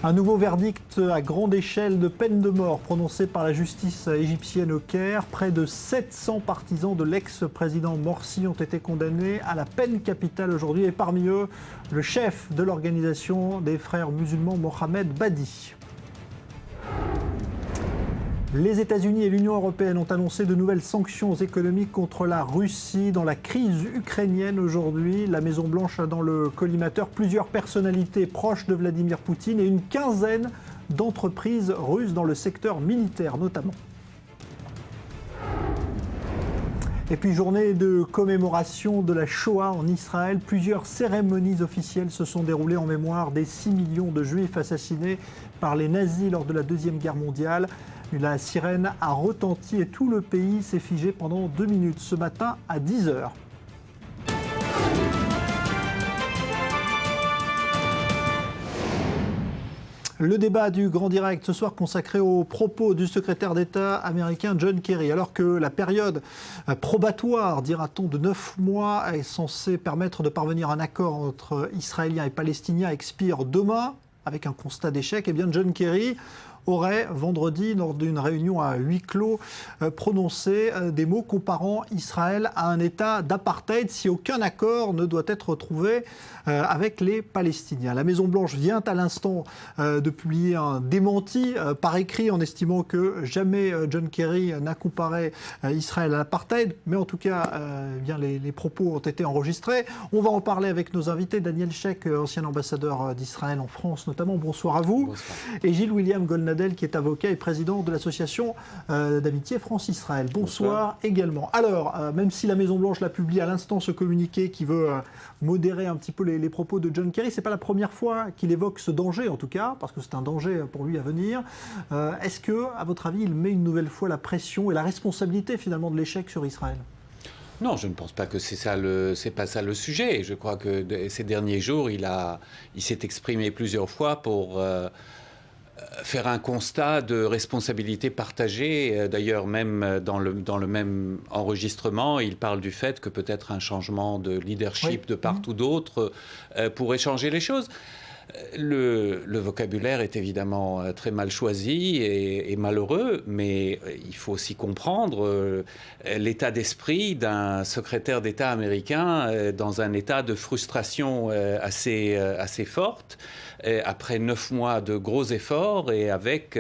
Un nouveau verdict à grande échelle de peine de mort prononcé par la justice égyptienne au Caire. Près de 700 partisans de l'ex-président Morsi ont été condamnés à la peine capitale aujourd'hui. Et parmi eux, le chef de l'organisation des frères musulmans, Mohamed Badi. Les États-Unis et l'Union européenne ont annoncé de nouvelles sanctions économiques contre la Russie dans la crise ukrainienne aujourd'hui. La Maison-Blanche a dans le collimateur plusieurs personnalités proches de Vladimir Poutine et une quinzaine d'entreprises russes dans le secteur militaire notamment. Et puis journée de commémoration de la Shoah en Israël. Plusieurs cérémonies officielles se sont déroulées en mémoire des 6 millions de Juifs assassinés par les nazis lors de la Deuxième Guerre mondiale. La sirène a retenti et tout le pays s'est figé pendant 2 minutes ce matin à 10h. Le débat du Grand Direct ce soir consacré aux propos du secrétaire d'État américain John Kerry. Alors que la période probatoire, dira-t-on, de 9 mois est censée permettre de parvenir à un accord entre Israéliens et Palestiniens expire demain avec un constat d'échec, eh bien John Kerry aurait vendredi, lors d'une réunion à huis clos, prononcé des mots comparant Israël à un État d'apartheid si aucun accord ne doit être trouvé avec les Palestiniens. La Maison-Blanche vient à l'instant de publier un démenti par écrit en estimant que jamais John Kerry n'a comparé Israël à l'apartheid, mais en tout cas, bien les propos ont été enregistrés. On va en parler avec nos invités, Daniel Sheikh, ancien ambassadeur d'Israël en France notamment. Bonsoir à vous. Bonsoir. Et Gilles-William Golnadel, qui est avocat et président de l'association d'amitié France-Israël. Bonsoir également. Alors, même si la Maison-Blanche l'a publié à l'instant, ce communiqué qui veut modérer un petit peu les propos de John Kerry, ce n'est pas la première fois qu'il évoque ce danger, en tout cas, parce que c'est un danger pour lui à venir. Est-ce que, à votre avis, il met une nouvelle fois la pression et la responsabilité, finalement, de l'échec sur Israël ? Non, je ne pense pas que c'est pas ça le sujet. Je crois que ces derniers jours, il s'est exprimé plusieurs fois pour faire un constat de responsabilité partagée. D'ailleurs, même dans le même enregistrement, il parle du fait que peut-être un changement de leadership de part ou d'autre pourrait changer les choses. Le vocabulaire est évidemment très mal choisi et malheureux, mais il faut aussi comprendre l'état d'esprit d'un secrétaire d'État américain dans un état de frustration assez forte, après 9 mois de gros efforts et avec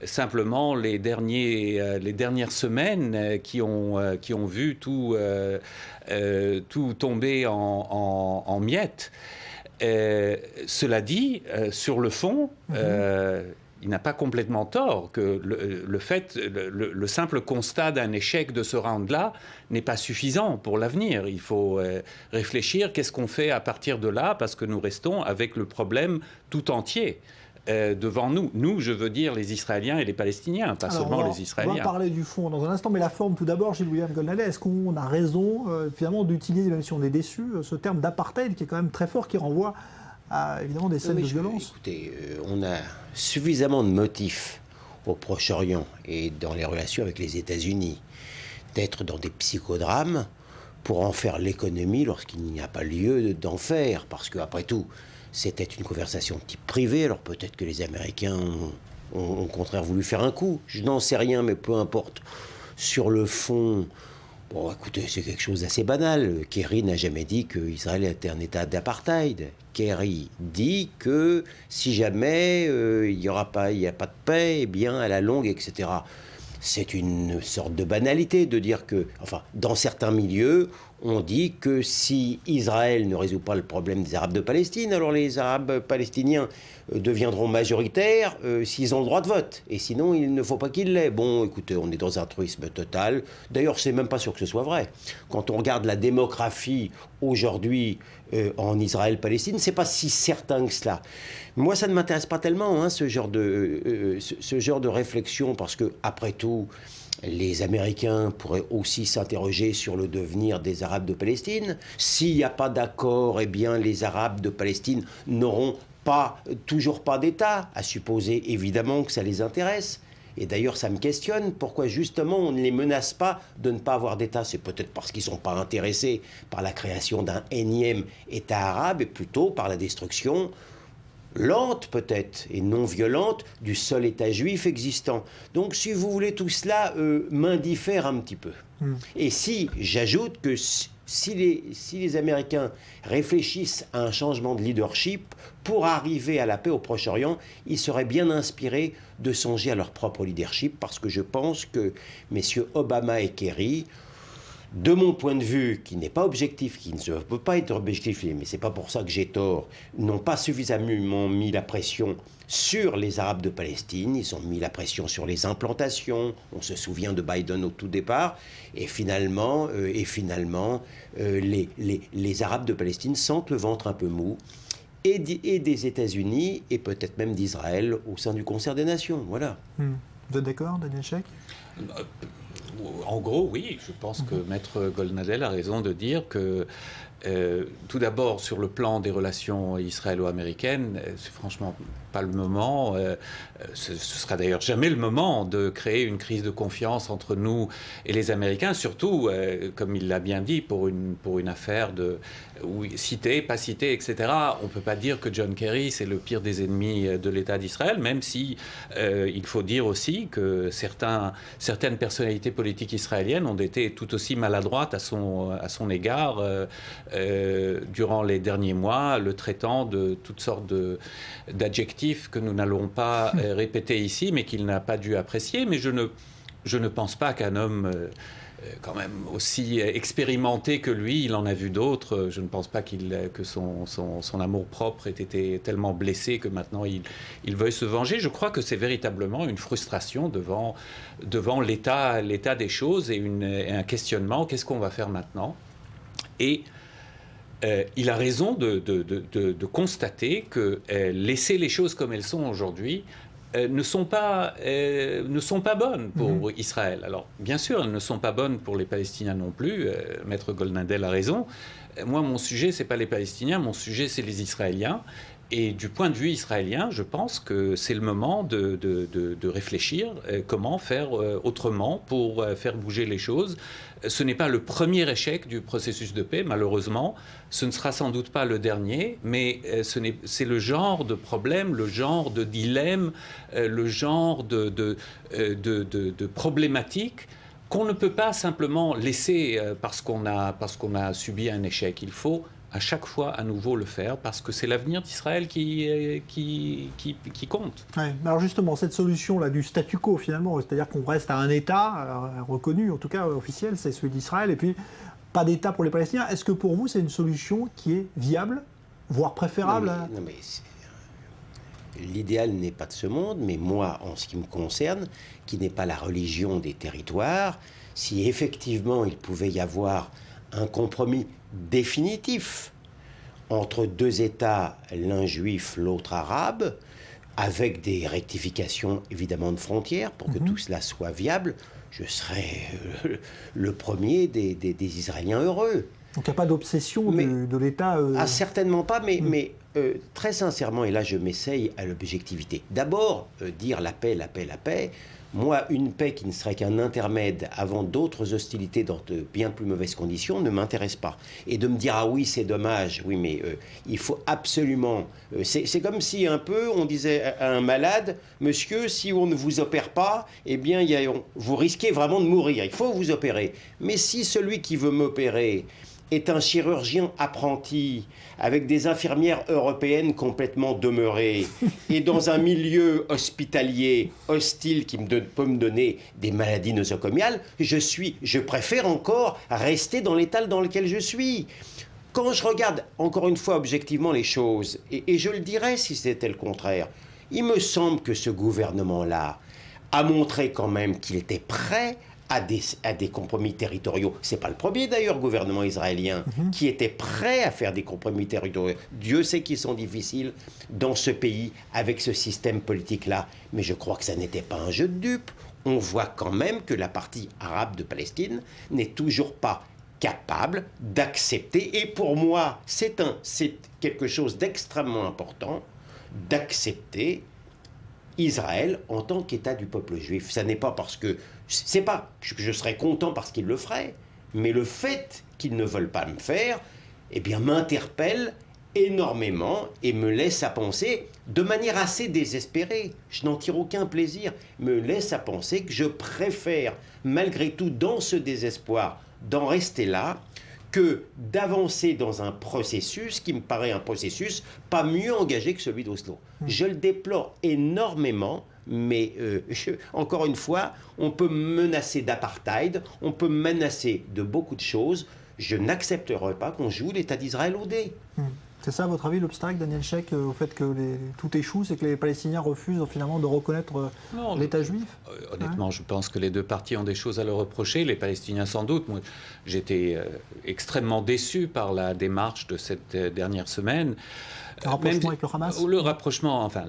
simplement les dernières semaines qui ont vu tout tomber en miettes. Cela dit, sur le fond, il n'a pas complètement tort que le simple constat d'un échec de ce round-là n'est pas suffisant pour l'avenir. Il faut réfléchir qu'est-ce qu'on fait à partir de là, parce que nous restons avec le problème tout entier devant nous. Nous, je veux dire les Israéliens et les Palestiniens, pas seulement les Israéliens. On va parler du fond dans un instant, mais la forme tout d'abord, Gilles-William Golnadel, est-ce qu'on a raison finalement d'utiliser, même si on est déçu, ce terme d'apartheid qui est quand même très fort, qui renvoie à évidemment des scènes de violence? Écoutez, on a suffisamment de motifs au Proche-Orient et dans les relations avec les États-Unis d'être dans des psychodrames pour en faire l'économie lorsqu'il n'y a pas lieu d'en faire, parce qu'après tout, c'était une conversation de type privé, alors peut-être que les Américains ont au contraire voulu faire un coup. Je n'en sais rien, mais peu importe. Sur le fond, bon, écoutez, c'est quelque chose d'assez banal. Kerry n'a jamais dit qu'Israël était un État d'apartheid. Kerry dit que si jamais il n'y a pas de paix, eh bien, à la longue, etc. C'est une sorte de banalité de dire que, enfin, dans certains milieux, on dit que si Israël ne résout pas le problème des Arabes de Palestine, alors les Arabes palestiniens deviendront majoritaires s'ils ont le droit de vote. Et sinon, il ne faut pas qu'ils l'aient. Bon, écoutez, on est dans un truisme total. D'ailleurs, c'est même pas sûr que ce soit vrai. Quand on regarde la démographie aujourd'hui en Israël-Palestine, c'est pas si certain que cela. Moi, ça ne m'intéresse pas tellement, ce genre de réflexion, parce que, après tout, les Américains pourraient aussi s'interroger sur le devenir des Arabes de Palestine. S'il n'y a pas d'accord, eh bien, les Arabes de Palestine n'auront toujours pas d'État, à supposer évidemment que ça les intéresse. Et d'ailleurs, ça me questionne, pourquoi justement on ne les menace pas de ne pas avoir d'État? C'est peut-être parce qu'ils ne sont pas intéressés par la création d'un énième État arabe, et plutôt par la destruction lente peut-être et non violente du seul État juif existant. Donc si vous voulez, tout cela m'indiffère un petit peu. Et si j'ajoute que si les Américains réfléchissent à un changement de leadership pour arriver à la paix au Proche-Orient, ils seraient bien inspirés de songer à leur propre leadership, parce que je pense que messieurs Obama et Kerry, de mon point de vue, qui n'est pas objectif, qui ne peut pas être objectif, mais c'est pas pour ça que j'ai tort, n'ont pas suffisamment mis la pression sur les Arabes de Palestine. Ils ont mis la pression sur les implantations. On se souvient de Biden au tout départ. Et finalement, les Arabes de Palestine sentent le ventre un peu mou. Et des États-Unis, et peut-être même d'Israël, au sein du concert des nations. Voilà. Vous êtes d'accord, Daniel Sheikh? En gros, oui, je pense que Maître Goldnadel a raison de dire que, tout d'abord, sur le plan des relations israélo-américaines, c'est franchement pas le moment, ce sera d'ailleurs jamais le moment de créer une crise de confiance entre nous et les Américains, surtout, comme il l'a bien dit, pour une affaire de cité, pas cité, etc. On ne peut pas dire que John Kerry, c'est le pire des ennemis de l'État d'Israël, même si il faut dire aussi que certaines personnalités politiques israéliennes ont été tout aussi maladroites à son égard durant les derniers mois, le traitant de toutes sortes d'adjectifs que nous n'allons pas répéter ici, mais qu'il n'a pas dû apprécier. Mais je ne pense pas qu'un homme quand même aussi expérimenté que lui, il en a vu d'autres. Je ne pense pas que son amour-propre ait été tellement blessé que maintenant il veuille se venger. Je crois que c'est véritablement une frustration devant l'état des choses et un questionnement. Qu'est-ce qu'on va faire maintenant? Et il a raison de constater que laisser les choses comme elles sont aujourd'hui ne sont pas bonnes pour Israël. Alors, bien sûr, elles ne sont pas bonnes pour les Palestiniens non plus. Maître Goldnadel a raison. Moi, mon sujet, c'est pas les Palestiniens, mon sujet, c'est les Israéliens. Et du point de vue israélien, je pense que c'est le moment de réfléchir comment faire autrement pour faire bouger les choses. Ce n'est pas le premier échec du processus de paix, malheureusement. Ce ne sera sans doute pas le dernier, mais c'est le genre de problème, le genre de dilemme, le genre de problématique qu'on ne peut pas simplement laisser parce qu'on a subi un échec. Il faut à chaque fois à nouveau le faire, parce que c'est l'avenir d'Israël qui compte. Ouais. Alors justement, cette solution-là du statu quo, finalement, c'est-à-dire qu'on reste à un État reconnu, en tout cas officiel, c'est celui d'Israël, et puis pas d'État pour les Palestiniens. Est-ce que pour vous, c'est une solution qui est viable, voire préférable? Non, mais l'idéal n'est pas de ce monde, mais moi, en ce qui me concerne, qui n'est pas la religion des territoires, si effectivement il pouvait y avoir un compromis définitif entre deux États, l'un juif, l'autre arabe, avec des rectifications évidemment de frontières pour que tout cela soit viable, je serais le premier des Israéliens heureux. Donc il n'y a pas d'obsession de l'État certainement pas, mais très sincèrement, et là je m'essaye à l'objectivité. D'abord, dire la paix, la paix, la paix. Moi, une paix qui ne serait qu'un intermède avant d'autres hostilités dans de bien plus mauvaises conditions ne m'intéresse pas. Et de me dire, ah oui, c'est dommage, oui, mais il faut absolument... c'est comme si un peu on disait à un malade, monsieur, si on ne vous opère pas, eh bien, vous risquez vraiment de mourir, il faut vous opérer. Mais si celui qui veut m'opérer est un chirurgien apprenti, avec des infirmières européennes complètement demeurées, et dans un milieu hospitalier hostile qui peut me donner des maladies nosocomiales, je préfère encore rester dans l'état dans lequel je suis. Quand je regarde, encore une fois, objectivement les choses, et je le dirais si c'était le contraire, il me semble que ce gouvernement-là a montré quand même qu'il était prêt à des compromis territoriaux. Ce n'est pas le premier d'ailleurs gouvernement israélien qui était prêt à faire des compromis territoriaux. Dieu sait qu'ils sont difficiles dans ce pays avec ce système politique-là. Mais je crois que ça n'était pas un jeu de dupes. On voit quand même que la partie arabe de Palestine n'est toujours pas capable d'accepter. Et pour moi, c'est quelque chose d'extrêmement important d'accepter Israël en tant qu'État du peuple juif. Ça n'est pas parce que... C'est pas que je serais content parce qu'ils le feraient, mais le fait qu'ils ne veulent pas me faire, eh bien, m'interpelle énormément et me laisse à penser, de manière assez désespérée, je n'en tire aucun plaisir, me laisse à penser que je préfère, malgré tout, dans ce désespoir, d'en rester là, que d'avancer dans un processus qui me paraît un processus pas mieux engagé que celui d'Oslo. Je le déplore énormément, mais encore une fois, on peut menacer d'apartheid, on peut menacer de beaucoup de choses. Je n'accepterai pas qu'on joue l'État d'Israël au dé. C'est ça, à votre avis, l'obstacle, Daniel Sheikh, au fait que tout échoue, c'est que les Palestiniens refusent finalement de reconnaître l'État juif? Honnêtement, je pense que les deux parties ont des choses à leur reprocher. Les Palestiniens, sans doute. Moi, j'étais extrêmement déçu par la démarche de cette dernière semaine. Le rapprochement avec le Hamas?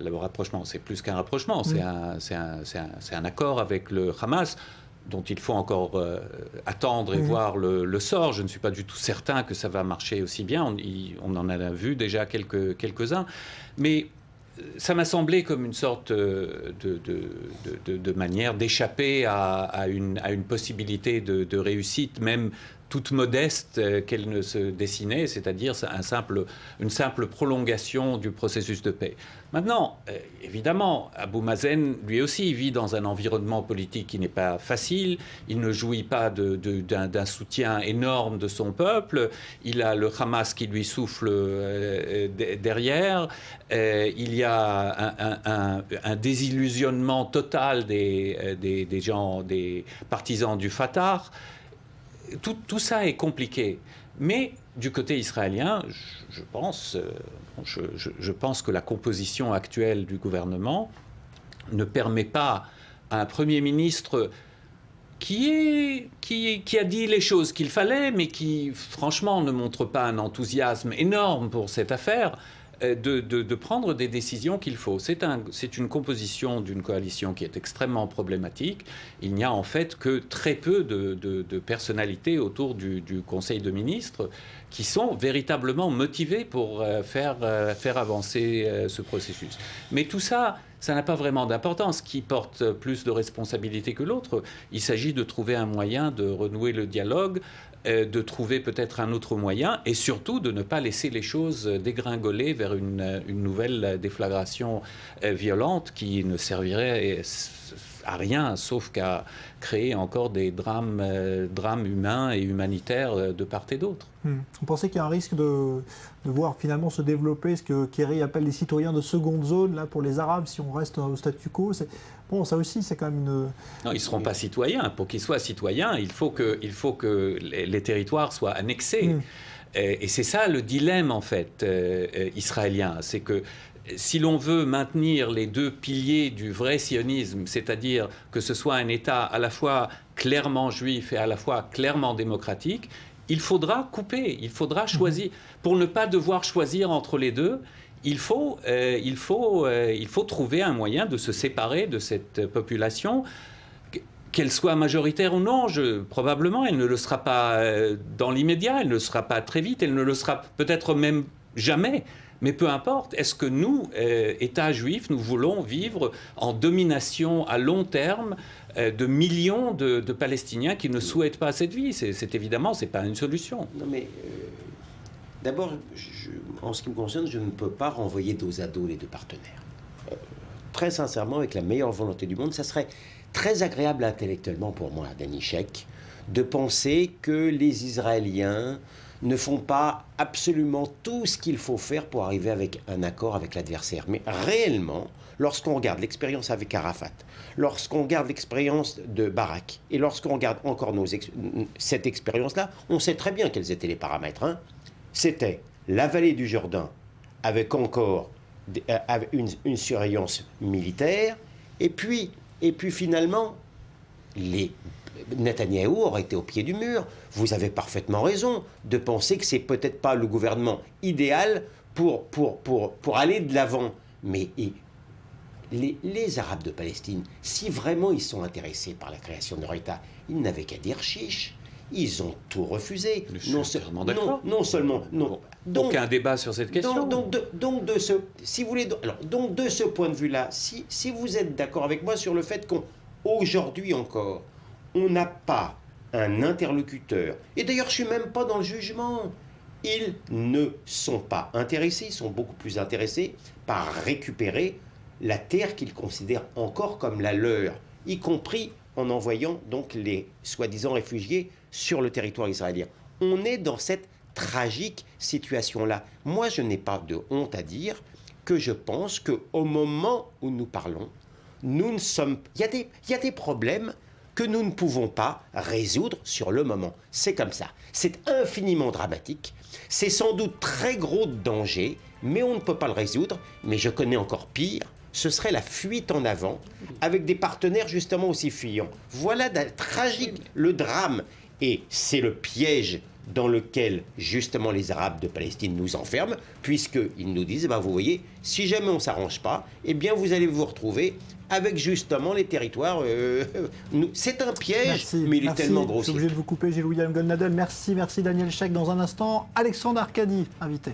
Le rapprochement, c'est plus qu'un rapprochement. C'est un accord avec le Hamas, dont il faut encore attendre et voir le sort. Je ne suis pas du tout certain que ça va marcher aussi bien. On en a vu déjà quelques-uns. Mais ça m'a semblé comme une sorte de manière d'échapper à une possibilité de réussite, même toute modeste qu'elle ne se dessinait, c'est-à-dire une simple prolongation du processus de paix. Maintenant, évidemment, Abou Mazen, lui aussi, vit dans un environnement politique qui n'est pas facile. Il ne jouit pas d'un soutien énorme de son peuple. Il a le Hamas qui lui souffle derrière. Il y a un désillusionnement total des gens, des partisans du Fatah. Tout ça est compliqué. Mais du côté israélien, je pense que la composition actuelle du gouvernement ne permet pas à un Premier ministre qui a dit les choses qu'il fallait, mais qui, franchement, ne montre pas un enthousiasme énorme pour cette affaire, de prendre des décisions qu'il faut. C'est une composition d'une coalition qui est extrêmement problématique. Il n'y a en fait que très peu de personnalités autour du Conseil de ministres qui sont véritablement motivées pour faire avancer ce processus. Mais tout ça, ça n'a pas vraiment d'importance. Qui porte plus de responsabilité que l'autre? Il s'agit de trouver un moyen de renouer le dialogue, de trouver peut-être un autre moyen et surtout de ne pas laisser les choses dégringoler vers une nouvelle déflagration violente qui ne servirait à rien sauf qu'à créer encore des drames humains et humanitaires de part et d'autre. Vous pensez qu'il y a un risque de voir finalement se développer ce que Kerry appelle les citoyens de seconde zone là, pour les Arabes si on reste au statu quo? Bon, ça aussi, c'est quand même une... Non, ils ne seront pas citoyens. Pour qu'ils soient citoyens, il faut que les territoires soient annexés. Et c'est ça le dilemme, en fait, israélien. C'est que si l'on veut maintenir les deux piliers du vrai sionisme, c'est-à-dire que ce soit un État à la fois clairement juif et à la fois clairement démocratique, il faudra couper, il faudra choisir. Pour ne pas devoir choisir entre les deux, il faut trouver un moyen de se séparer de cette population, qu'elle soit majoritaire ou non. Probablement, elle ne le sera pas dans l'immédiat, elle ne le sera pas très vite, elle ne le sera peut-être même jamais. Mais peu importe, est-ce que nous, État juif, nous voulons vivre en domination à long terme de millions de Palestiniens qui ne souhaitent pas cette vie? C'est évidemment, ce n'est pas une solution. Non mais, d'abord, en ce qui me concerne, je ne peux pas renvoyer dos à dos les deux partenaires. Très sincèrement, avec la meilleure volonté du monde, ça serait très agréable intellectuellement pour moi, Daniel Sheikh, de penser que les Israéliens ne font pas absolument tout ce qu'il faut faire pour arriver avec un accord avec l'adversaire. Mais réellement, lorsqu'on regarde l'expérience avec Arafat, lorsqu'on regarde l'expérience de Barak, et lorsqu'on regarde encore cette expérience-là, on sait très bien quels étaient les paramètres. C'était la vallée du Jourdain avec encore une surveillance militaire, et puis finalement, Netanyahou aurait été au pied du mur. Vous avez parfaitement raison de penser que c'est peut-être pas le gouvernement idéal pour aller de l'avant. Mais les Arabes de Palestine, si vraiment ils sont intéressés par la création de leur État, ils n'avaient qu'à dire chiche. Ils ont tout refusé. Je suis entièrement d'accord. Non seulement... Non. Donc, aucun débat sur cette question. Donc de ce point de vue-là, si vous êtes d'accord avec moi sur le fait qu'aujourd'hui encore, on n'a pas un interlocuteur, et d'ailleurs je ne suis même pas dans le jugement, Ils ne sont pas intéressés, ils sont beaucoup plus intéressés par récupérer la terre qu'ils considèrent encore comme la leur, y compris en envoyant donc les soi-disant réfugiés sur le territoire israélien. On est dans cette tragique situation-là. Moi, je n'ai pas de honte à dire que je pense qu'au moment où nous parlons, nous ne sommes... Il y a des problèmes que nous ne pouvons pas résoudre sur le moment. C'est comme ça. C'est infiniment dramatique. C'est sans doute très gros danger, mais on ne peut pas le résoudre. Mais je connais encore pire. Ce serait la fuite en avant avec des partenaires justement aussi fuyants. Voilà tragique, le drame. Et c'est le piège dans lequel justement les Arabes de Palestine nous enferment, puisqu'ils nous disent, vous voyez, si jamais on ne s'arrange pas, eh bien vous allez vous retrouver avec justement les territoires. C'est un piège, mais il est tellement grossier. Je suis obligé de vous couper, Gilles-William Goldnadel. Merci Daniel Scheck. Dans un instant, Alexandre Arcadi, invité.